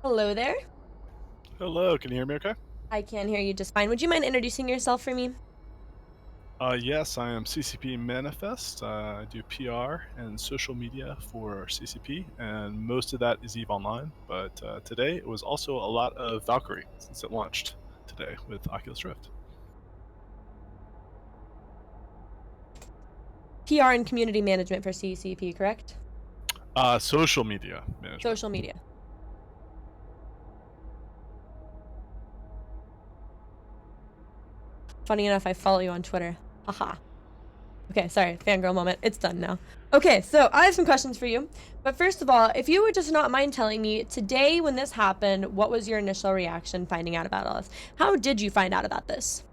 Hello there. Hello, can you hear me okay? I can hear you just fine. Would you mind introducing yourself for me? Yes, I am CCP Manifest. I do PR and social media for CCP, and most of that is EVE Online. But today it was also a lot of Valkyrie since it launched today with Oculus Rift. PR and community management for CCP, correct? Social media management. Social media. Funny enough, I follow you on Twitter. Haha. Okay, sorry, fangirl moment. It's done now. Okay, so I have some questions for you. But first of all, if you would just not mind telling me, today when this happened, what was your initial reaction finding out about all this? How did you find out about this?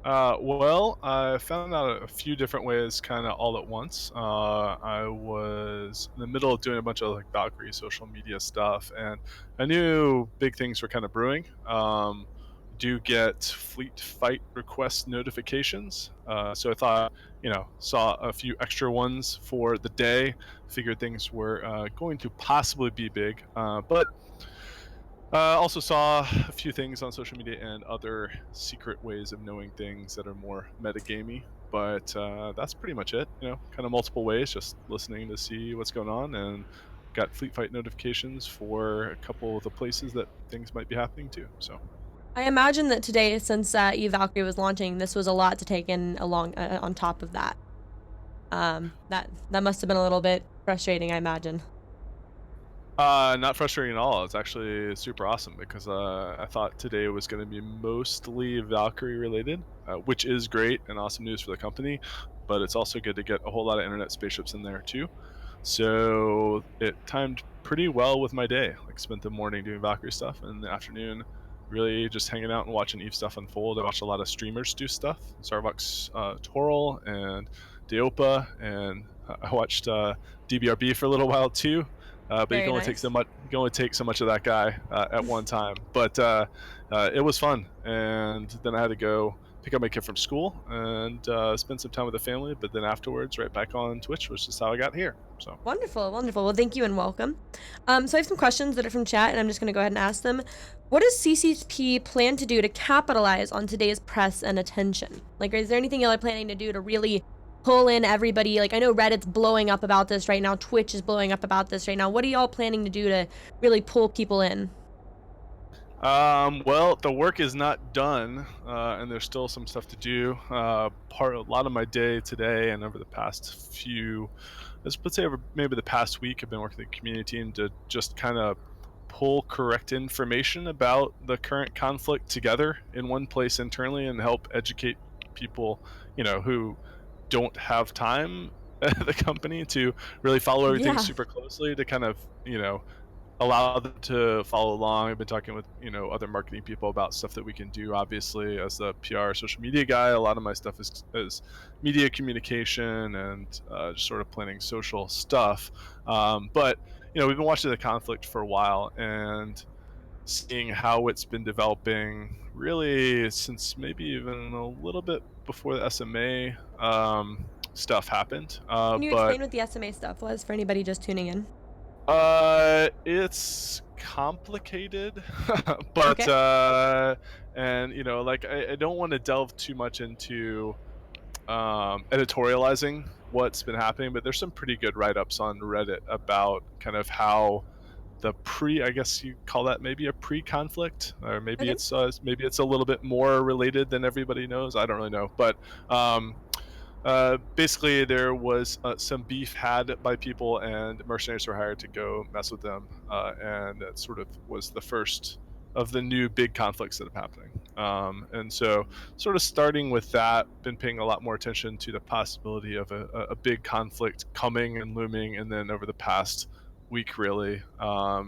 Well, I found out a few different ways, kind of all at once. I was in the middle of doing a bunch of like Valkyrie social media stuff, and I knew big things were kind of brewing. Do get fleet fight request notifications, so I thought, saw a few extra ones for the day. Figured things were going to possibly be big, but also saw a few things on social media and other secret ways of knowing things that are more metagamey. But that's pretty much it. Kind of multiple ways, just listening to see what's going on, and got Fleet Fight notifications for a couple of the places that things might be happening too. So I imagine that today, since Valkyrie was launching, this was a lot to take in along on top of that. That must have been a little bit frustrating, I imagine. not frustrating at all. It's actually super awesome because I thought today was going to be mostly Valkyrie related, which is great and awesome news for the company. But it's also good to get a whole lot of internet spaceships in there too. So it timed pretty well with my day. Like spent the morning doing Valkyrie stuff, and the afternoon really just hanging out and watching Eve stuff unfold. I watched a lot of streamers do stuff, Starbucks, Toral, and Deopa, and I watched DBRB for a little while too. But you can Very only take so nice. much. You can only take so much of that guy at one time. But it was fun, and then I had to go pick up my kid from school and spend some time with the family. But then afterwards, right back on Twitch, which is how I got here. So Wonderful, wonderful. Well, thank you and welcome. So I have some questions that are from chat, and I'm just going to go ahead and ask them. What does CCP plan to do to capitalize on today's press and attention? Like, is there anything y'all are planning to do to really pull in everybody? Like, I know Reddit's blowing up about this right now. Twitch is blowing up about this right now. What are y'all planning to do to really pull people in? Well, the work is not done, and there's still some stuff to do. A lot of my day today and over the past few, let's say over maybe the past week, I've been working with the community team to just kind of pull correct information about the current conflict together in one place internally and help educate people, who don't have time at the company to really follow everything Yeah. super closely to kind of, allow them to follow along. I've been talking with other marketing people about stuff that we can do. Obviously, as the PR social media guy, a lot of my stuff is media communication and just sort of planning social stuff. But we've been watching the conflict for a while and seeing how it's been developing really since maybe even a little bit before the SMA stuff happened. Can you But explain what the SMA stuff was for anybody just tuning in? It's complicated, but Okay. and like I don't want to delve too much into editorializing what's been happening, but there's some pretty good write-ups on Reddit about kind of how I guess you call that maybe a pre-conflict, or Okay. maybe it's a little bit more related than everybody knows. I don't really know, but basically, there was some beef had by people, and mercenaries were hired to go mess with them, and that sort of was the first of the new big conflicts that are happening. And so, sort of starting with that, been paying a lot more attention to the possibility of a big conflict coming and looming, and then over the past week, really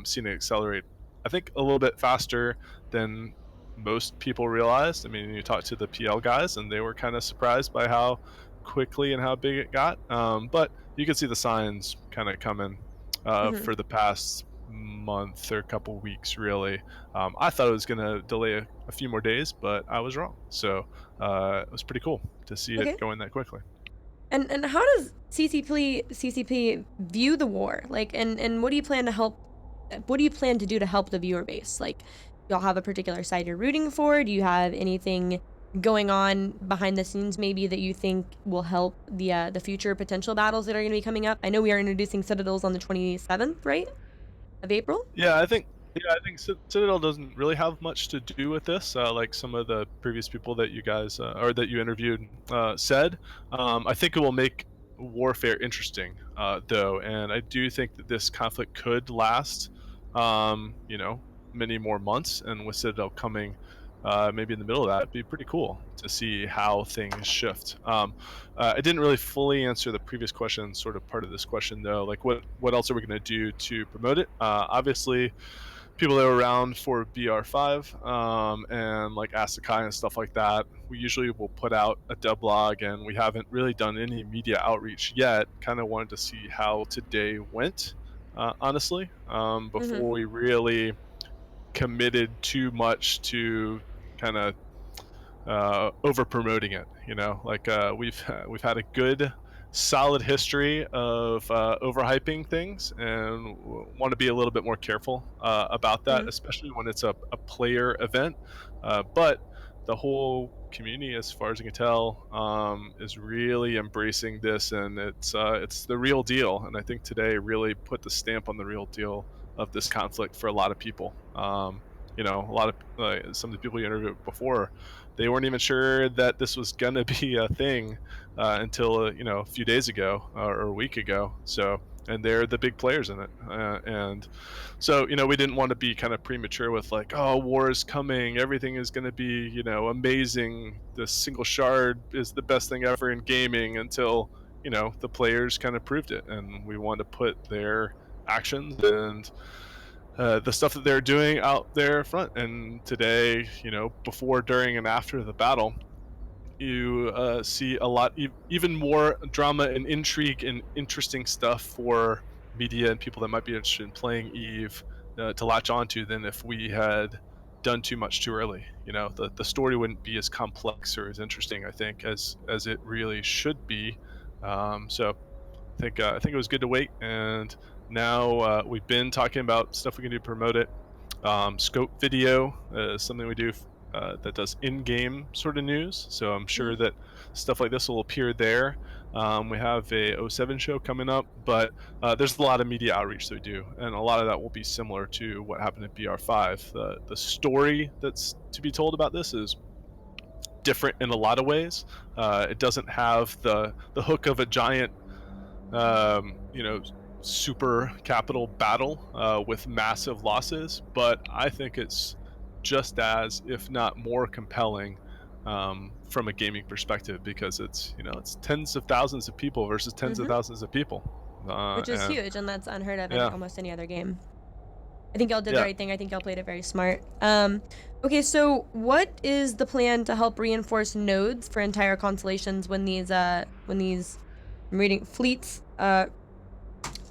seen it accelerate. I think a little bit faster than most people realized. I mean, you talk to the PL guys, and they were kind of surprised by how quickly and how big it got. But you can see the signs kind of coming Mm-hmm. for the past month or couple weeks, really. I thought it was going to delay a few more days, but I was wrong. So it was pretty cool to see it Okay. going that quickly. And how does CCP view the war? Like, and what do you plan to help what do you plan to do to help the viewer base? Like, y'all have a particular side you're rooting for? Do you have anything going on behind the scenes maybe that you think will help the future potential battles that are going to be coming up? I know we are introducing Citadels on the 27th, right, of April. Yeah, I think Citadel doesn't really have much to do with this. Like some of the previous people that you guys or that you interviewed said, I think it will make warfare interesting, though, and I do think that this conflict could last, you know, many more months. And with Citadel coming, maybe in the middle of that, it'd be pretty cool to see how things shift. I didn't really fully answer the previous question, sort of part of this question though. Like, what else are we going to do to promote it? Obviously, people that are around for BR5 and like Ask the Kai and stuff like that. We usually will put out a devlog, and we haven't really done any media outreach yet. Kind of wanted to see how today went, honestly, Mm-hmm. before we really committed too much to kind of over promoting it. You know, like we've had a good solid history of overhyping things, and want to be a little bit more careful about that, Mm-hmm. especially when it's a player event. But the whole community, as far as I can tell, is really embracing this, and it's the real deal. And I think today really put the stamp on the real deal of this conflict for a lot of people. You know, a lot of some of the people you interviewed before, they weren't even sure that this was gonna be a thing until you know, a few days ago or a week ago. So, and they're the big players in it, and so, you know, we didn't want to be kind of premature with like, oh, war is coming, everything is going to be, you know, amazing. The single shard is the best thing ever in gaming, until, you know, the players kind of proved it, and we want to put their actions and the stuff that they're doing out there front. And today, you know, before, during, and after the battle, you see a lot, even more drama and intrigue and interesting stuff for media and people that might be interested in playing Eve to latch onto, than if we had done too much too early. You know, the story wouldn't be as complex or as interesting, I think, as it really should be. So I think it was good to wait, and now we've been talking about stuff we can do to promote it. Scope video is something we do that does in-game sort of news, so I'm Mm-hmm. sure that stuff like this will appear there. We have a '07 show coming up, but there's a lot of media outreach that we do, and a lot of that will be similar to what happened at BR5. The story that's to be told about this is different in a lot of ways. It doesn't have the hook of a giant, you know, super capital battle with massive losses, but I think it's just as, if not more, compelling from a gaming perspective, because it's, you know, it's tens of thousands of people versus tens of Mm-hmm. thousands of people, Which is and huge, and that's unheard of in yeah, almost any other game. I think y'all did the yeah. right thing. I think y'all played it very smart. Okay, so what is the plan to help reinforce nodes for entire constellations when these I'm reading fleets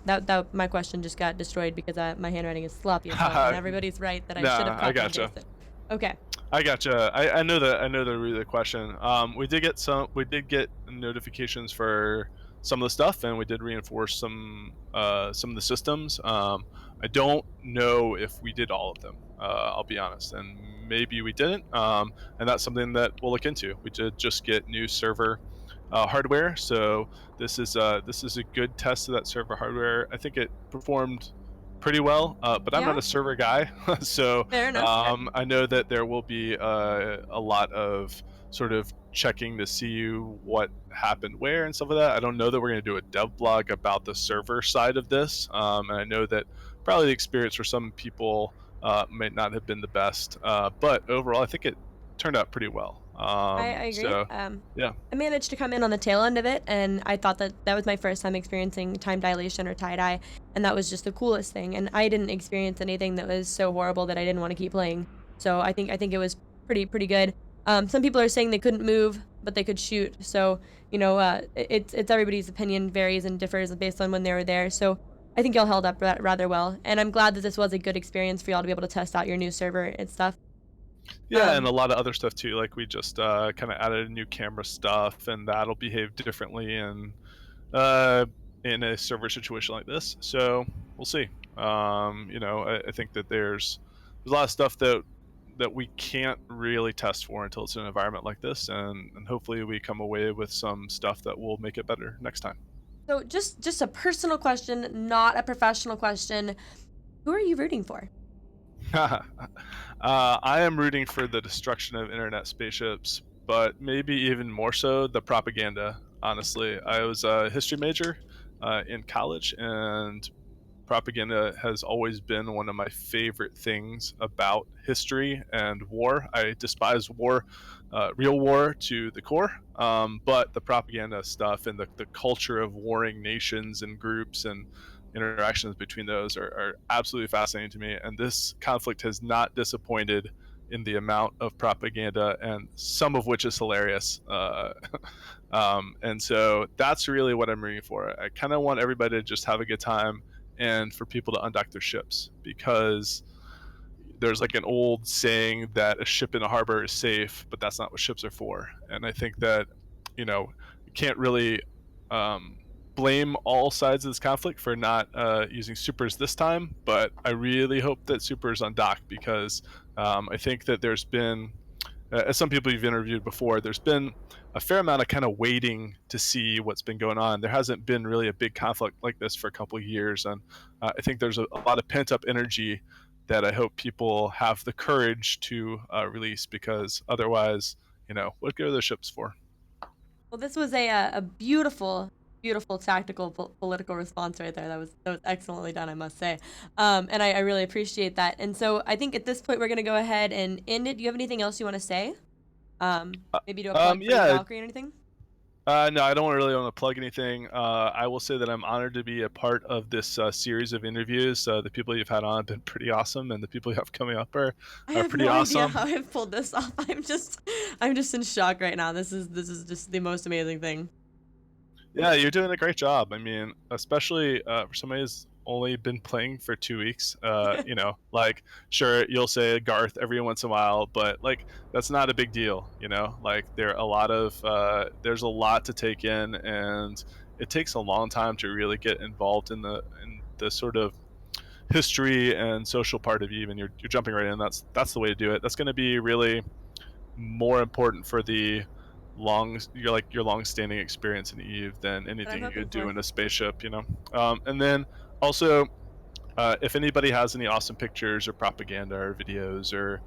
that my question just got destroyed because my handwriting is sloppy as hell, and everybody's right that I should have Nah, I copied and gotcha. pasted. Okay. I gotcha. I know the question. We did get notifications for some of the stuff, and we did reinforce some of the systems. I don't know if we did all of them. I'll be honest, and maybe we didn't. And that's something that we'll look into. We did just get new server hardware, so this is a good test of that server hardware. I think it performed pretty well, but I'm Yeah. not a server guy, so Fair enough. I know that there will be a lot of sort of checking to see what happened where and stuff like that. I don't know that we're going to do a dev blog about the server side of this, and I know that probably the experience for some people may not have been the best, but overall, I think it turned out pretty well. I agree. So, yeah. I managed to come in on the tail end of it, and I thought that that was my first time experiencing time dilation or tie dye, and that was just the coolest thing. And I didn't experience anything that was so horrible that I didn't want to keep playing. So I think it was pretty good. Some people are saying they couldn't move, but they could shoot. So it's everybody's opinion varies and differs based on when they were there. So I think y'all held up rather well, and I'm glad that this was a good experience for y'all to be able to test out your new server and stuff. Yeah, and Um, a lot of other stuff too. Like we just kind of added new camera stuff, and that'll behave differently uh, in a server situation like this. So we'll see. I think that there's a lot of stuff that we can't really test for until it's in an environment like this, and hopefully we come away with some stuff that will make it better next time. So just a personal question, not a professional question. Who are you rooting for? I am rooting for the destruction of internet spaceships, but maybe even more so the propaganda. Honestly, I was a history major in college, and propaganda has always been one of my favorite things about history and war. I despise war, real war to the core, but the propaganda stuff and the culture of warring nations and groups and interactions between those are absolutely fascinating to me. And this conflict has not disappointed in the amount of propaganda, and some of which is hilarious. And so that's really what I'm rooting for. I kind of want everybody to just have a good time and for people to undock their ships, because there's like an old saying that a ship in a harbor is safe, but that's not what ships are for. And I think that, you can't really um, blame all sides of this conflict for not using supers this time, but I really hope that supers undock, because I think that there's been, as some people you've interviewed before, there's been a fair amount of kind of waiting to see what's been going on. There hasn't been really a big conflict like this for a couple of years, and I think there's a lot of pent up energy that I hope people have the courage to release, because otherwise, what good are the ships for? Well, this was a beautiful, beautiful tactical political response right there. That was excellently done, I must say. And I really appreciate that. And so I think at this point we're gonna go ahead and end it. Do you have anything else you want to say? Maybe do a plug for your Yeah. Valkyrie or anything? No, I don't really want to plug anything. I will say that I'm honored to be a part of this series of interviews. The people you've had on have been pretty awesome, and the people you have coming up I are have pretty no idea awesome. how I've pulled this off. I'm just in shock right now. This is just the most amazing thing. Yeah, you're doing a great job. I mean, especially for somebody who's only been playing for 2 weeks. Like, sure, you'll say Garth every once in a while, but like that's not a big deal. Like there's a lot to take in, and it takes a long time to really get involved in the sort of history and social part of Eve, and you're jumping right in. That's the way to do it. That's going to be really more important for the your long-standing experience in Eve than What I'm anything you hoping could do for. in a spaceship. And then also, if anybody has any awesome pictures or propaganda or videos or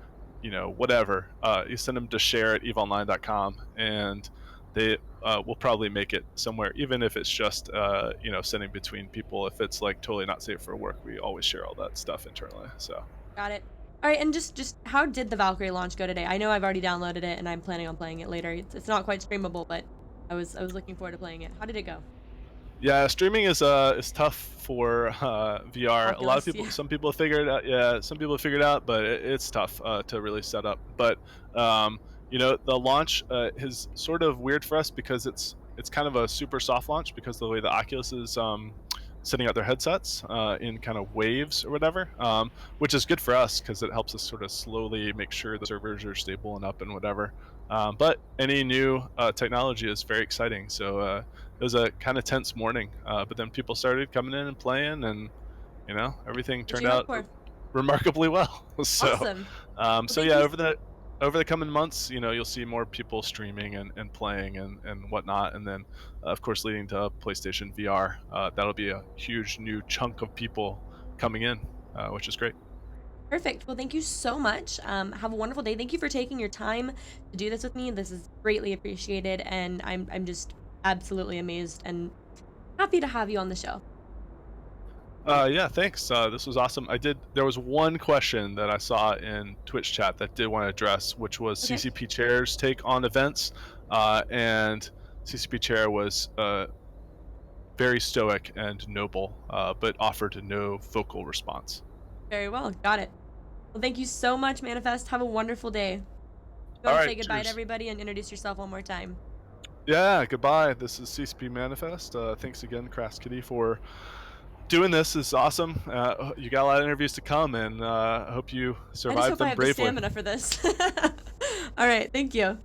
whatever, you send them to share at eveonline.com, and they will probably make it somewhere, even if it's just sending between people. If it's like totally not safe for work, we always share all that stuff internally. So Got it. All right, and just how did the Valkyrie launch go today? I know I've already downloaded it and I'm planning on playing it later. It's not quite streamable, but I was looking forward to playing it. How did it go? yeah, streaming is tough for VR. A lot of Oculus, people, yeah. some people have figured it out. Yeah, some people have figured it out, but it's tough to really set up. But the launch is sort of weird for us, because it's kind of a super soft launch, because the way the Oculus is sending out their headsets in kind of waves or whatever, which is good for us because it helps us sort of slowly make sure the servers are stable and up and whatever. But any new technology is very exciting. So it was a kind of tense morning, but then people started coming in and playing, and everything What turned you hope out for? remarkably well. So, Awesome. Well, so thank yeah, you. over the coming months, you'll see more people streaming and playing and whatnot, and then of course leading to PlayStation VR. That'll be a huge new chunk of people coming in, which is great. Perfect. Well, thank you so much. Have a wonderful day. Thank you for taking your time to do this with me. This is greatly appreciated, and I'm just absolutely amazed and happy to have you on the show. Yeah, thanks. This was awesome. There was one question that I saw in Twitch chat that did want to address, which was Okay. CCP Chair's take on events. And CCP Chair was very stoic and noble, but offered no vocal response. Very well. Got it. Well, thank you so much, Manifest. Have a wonderful day. Go All and right, say goodbye to cheers. everybody and introduce yourself one more time. Yeah, goodbye. This is CCP Manifest. Thanks again, Crasskitty, for doing this. Is awesome. You got a lot of interviews to come, and I hope you I just survive hope I them have the bravely. stamina for this. All right. Thank you.